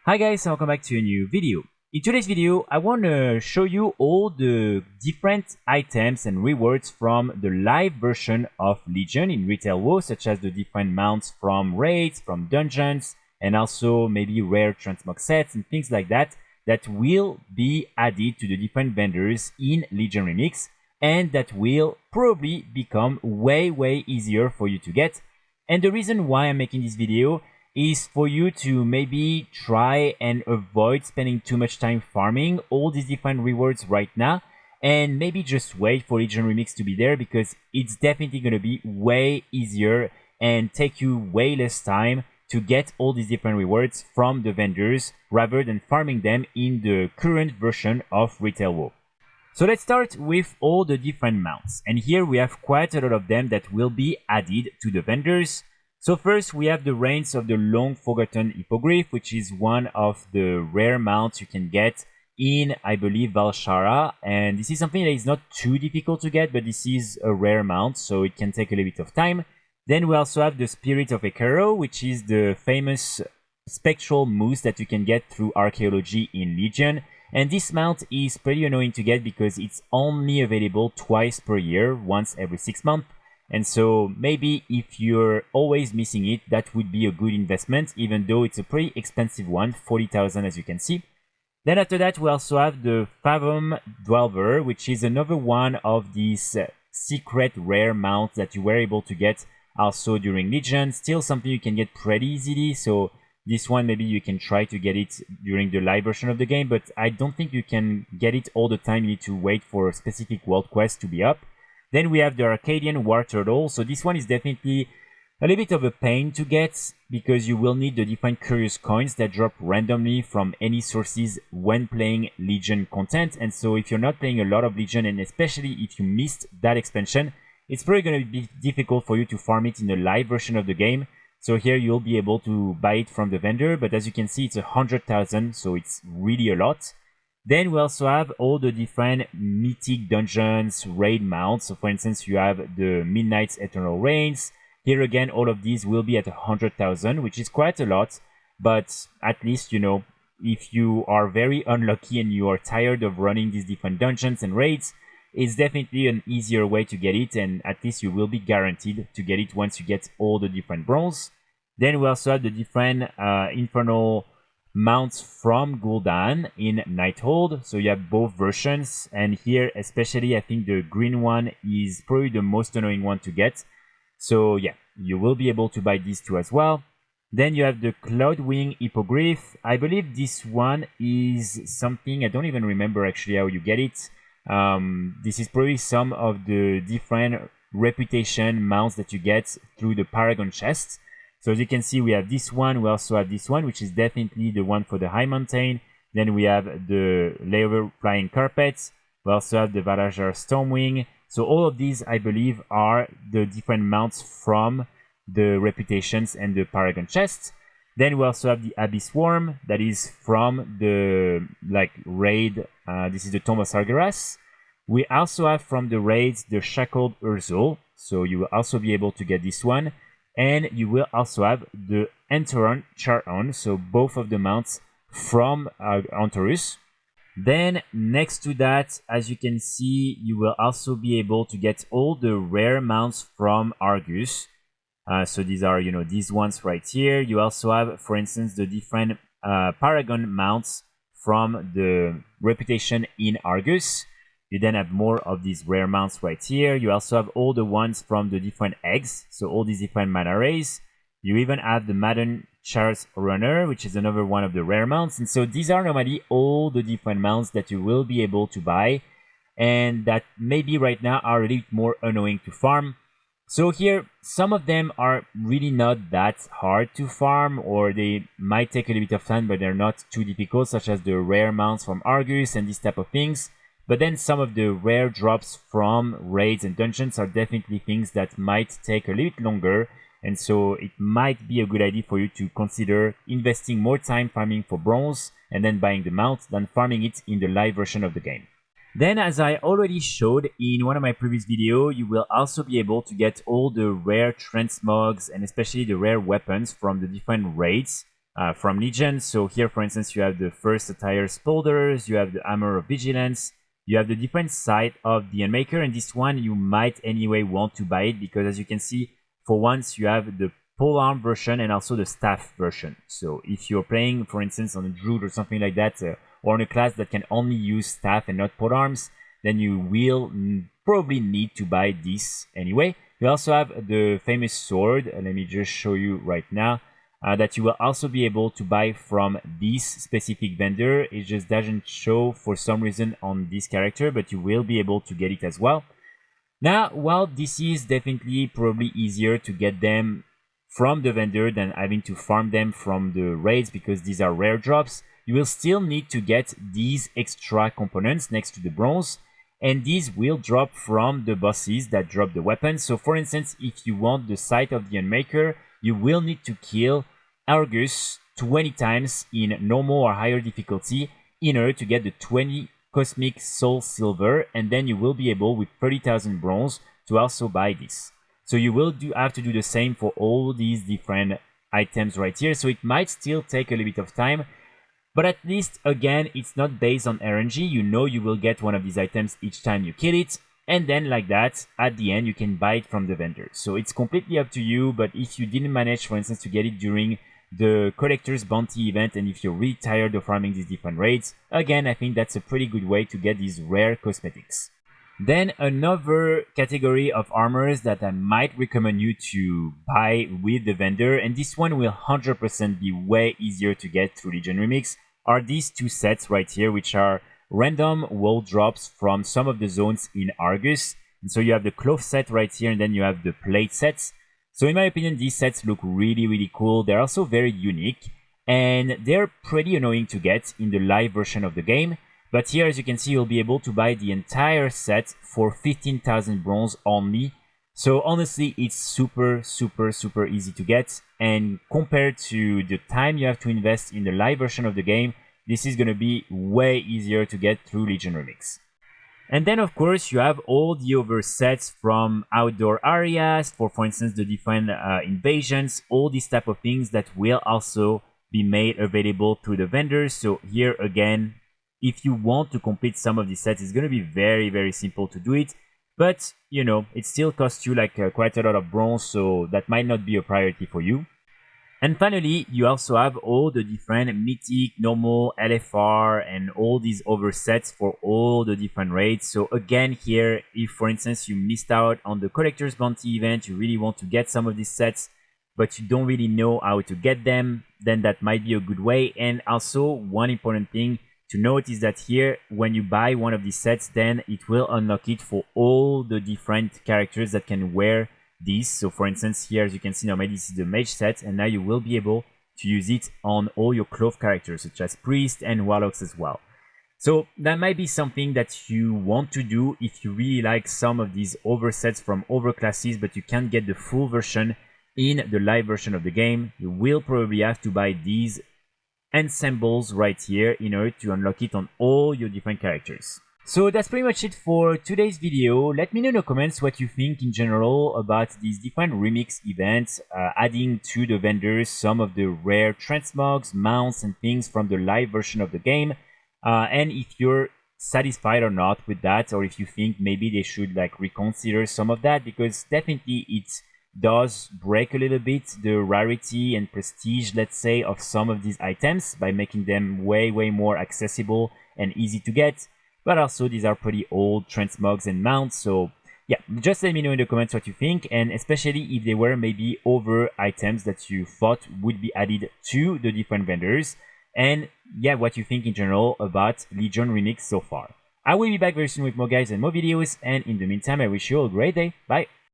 Hi guys, and welcome back to a new video. In today's video, I want to show you all the different items and rewards from the live version of Legion in Retail WoW, such as the different mounts from raids, from dungeons, and also maybe rare transmog sets and things like that, that will be added to the different vendors in Legion Remix, and that will probably become way easier for you to get. And the reason why I'm making this video is for you to maybe try and avoid spending too much time farming all these different rewards right now, and maybe just wait for Legion Remix to be there, because it's definitely going to be way easier and take you way less time to get all these different rewards from the vendors rather than farming them in the current version of Retail WoW. So let's start with all the different mounts, and here we have quite a lot of them that will be added to the vendors. So first we have the Reigns of the Long Forgotten Hippogriff, which is one of the rare mounts you can get in, I believe, Valshara, and this is something that is not too difficult to get, but this is a rare mount, so it can take a little bit of time. Then we also have the Spirit of Ekero, which is the famous spectral moose that you can get through archaeology in Legion. And this mount is pretty annoying to get because it's only available twice per year, once every 6 months. And so maybe if you're always missing it, that would be a good investment, even though it's a pretty expensive one, 40,000 as you can see. Then after that, we also have the Fathom Dwelver, which is another one of these secret rare mounts that you were able to get also during Legion. Still something you can get pretty easily, so this one maybe you can try to get it during the live version of the game, but I don't think you can get it all the time. You need to wait for a specific world quest to be up. Then we have the Arcadian War Turtle, so this one is definitely a little bit of a pain to get, because you will need the different curious coins that drop randomly from any sources when playing Legion content. And so if you're not playing a lot of Legion, and especially if you missed that expansion, it's probably going to be difficult for you to farm it in the live version of the game. So here you'll be able to buy it from the vendor, but as you can see, it's 100,000, so it's really a lot. Then we also have all the different mythic dungeons, raid mounts. So for instance, you have the Midnight's Eternal Reigns. Here again, all of these will be at 100,000, which is quite a lot. But at least, you know, if you are very unlucky and you are tired of running these different dungeons and raids, it's definitely an easier way to get it. And at least you will be guaranteed to get it once you get all the different bronze. Then we also have the different infernal mounts from Gul'dan in Nighthold, so you have both versions, and here especially I think the green one is probably the most annoying one to get. So yeah, you will be able to buy these two as well. Then you have the Cloudwing Hippogriff. I believe this one is something, I don't even remember actually how you get it. This is probably some of the different reputation mounts that you get through the Paragon chests. So as you can see, we have this one, we also have this one, which is definitely the one for the High Mountain. Then we have the Layer Flying Carpets, we also have the Valajar Stormwing. So all of these, I believe, are the different mounts from the reputations and the Paragon chests. Then we also have the Abyss Worm, that is from the raid, this is the Tomb of Sargeras. We also have from the raids the Shackled Urzul, so you will also be able to get this one. And you will also have the Enteron Charon, so both of the mounts from Antorus. Then next to that, as you can see, you will also be able to get all the rare mounts from Argus. So these are, you know, these ones right here. You also have, for instance, the different Paragon mounts from the reputation in Argus. You then have more of these rare mounts right here. You also have all the ones from the different eggs, so all these different mana rays. You even have the Madden Charles Runner, which is another one of the rare mounts. And so these are normally all the different mounts that you will be able to buy, and that maybe right now are a little bit more annoying to farm. So here, some of them are really not that hard to farm, or they might take a little bit of time, but they're not too difficult, such as the rare mounts from Argus and these type of things. But then some of the rare drops from raids and dungeons are definitely things that might take a little bit longer. And so it might be a good idea for you to consider investing more time farming for bronze and then buying the mount than farming it in the live version of the game. Then, as I already showed in one of my previous videos, you will also be able to get all the rare transmogs and especially the rare weapons from the different raids. from Legion. So here, for instance, you have the first attire spolders, you have the armor of vigilance, you have the different side of the Unmaker, and this one you might anyway want to buy it because, as you can see, for once you have the polearm version and also the staff version. So if you're playing, for instance, on a druid or something like that, or on a class that can only use staff and not polearms, then you will probably need to buy this anyway. You also have the famous sword. Let me just show you right now. That you will also be able to buy from this specific vendor. It just doesn't show for some reason on this character, but you will be able to get it as well. Now, while this is definitely probably easier to get them from the vendor than having to farm them from the raids because these are rare drops, you will still need to get these extra components next to the bronze, and these will drop from the bosses that drop the weapons. So for instance, if you want the sight of the Unmaker, you will need to kill Argus 20 times in normal or higher difficulty in order to get the 20 Cosmic Soul Silver, and then you will be able, with 30,000 bronze, to also buy this. So you will have to do the same for all these different items right here, so it might still take a little bit of time, but at least, again, it's not based on RNG. You know you will get one of these items each time you kill it, and then like that, at the end, you can buy it from the vendor. So it's completely up to you, but if you didn't manage, for instance, to get it during the Collector's Bounty event, and if you're really tired of farming these different raids, again, I think that's a pretty good way to get these rare cosmetics. Then another category of armors that I might recommend you to buy with the vendor, and this one will 100% be way easier to get through Legion Remix, are these two sets right here, which are random wall drops from some of the zones in Argus. And so you have the cloth set right here, and then you have the plate sets. So in my opinion, these sets look really, really cool. They're also very unique, and they're pretty annoying to get in the live version of the game. But here, as you can see, you'll be able to buy the entire set for 15,000 bronze only. So honestly, it's super, super, super easy to get. And compared to the time you have to invest in the live version of the game, this is going to be way easier to get through Legion Remix. And then, of course, you have all the other sets from outdoor areas for instance, the different invasions, all these type of things that will also be made available through the vendors. So here, again, if you want to complete some of these sets, it's going to be very, very simple to do it. But, you know, it still costs you like quite a lot of bronze, so that might not be a priority for you. And finally, you also have all the different mythic, normal, LFR, and all these other sets for all the different raids. So again, here, if for instance you missed out on the Collector's Bounty event, you really want to get some of these sets, but you don't really know how to get them, then that might be a good way. And also, one important thing to note is that here, when you buy one of these sets, then it will unlock it for all the different characters that can wear these. So for instance, here, as you can see, normally this is the mage set, and now you will be able to use it on all your cloth characters, such as priest and warlocks as well. So that might be something that you want to do if you really like some of these other sets from other classes, but you can't get the full version in the live version of the game. You will probably have to buy these ensembles right here in order to unlock it on all your different characters. So that's pretty much it for today's video. Let me know in the comments what you think in general about these different remix events, adding to the vendors some of the rare transmogs, mounts, and things from the live version of the game. And if you're satisfied or not with that, or if you think maybe they should like reconsider some of that, because definitely it does break a little bit the rarity and prestige, let's say, of some of these items by making them way more accessible and easy to get. But also, these are pretty old transmogs and mounts, so yeah, just let me know in the comments what you think, and especially if there were maybe other items that you thought would be added to the different vendors, and yeah, what you think in general about Legion Remix so far. I will be back very soon with more guys and more videos, and in the meantime, I wish you all a great day. Bye!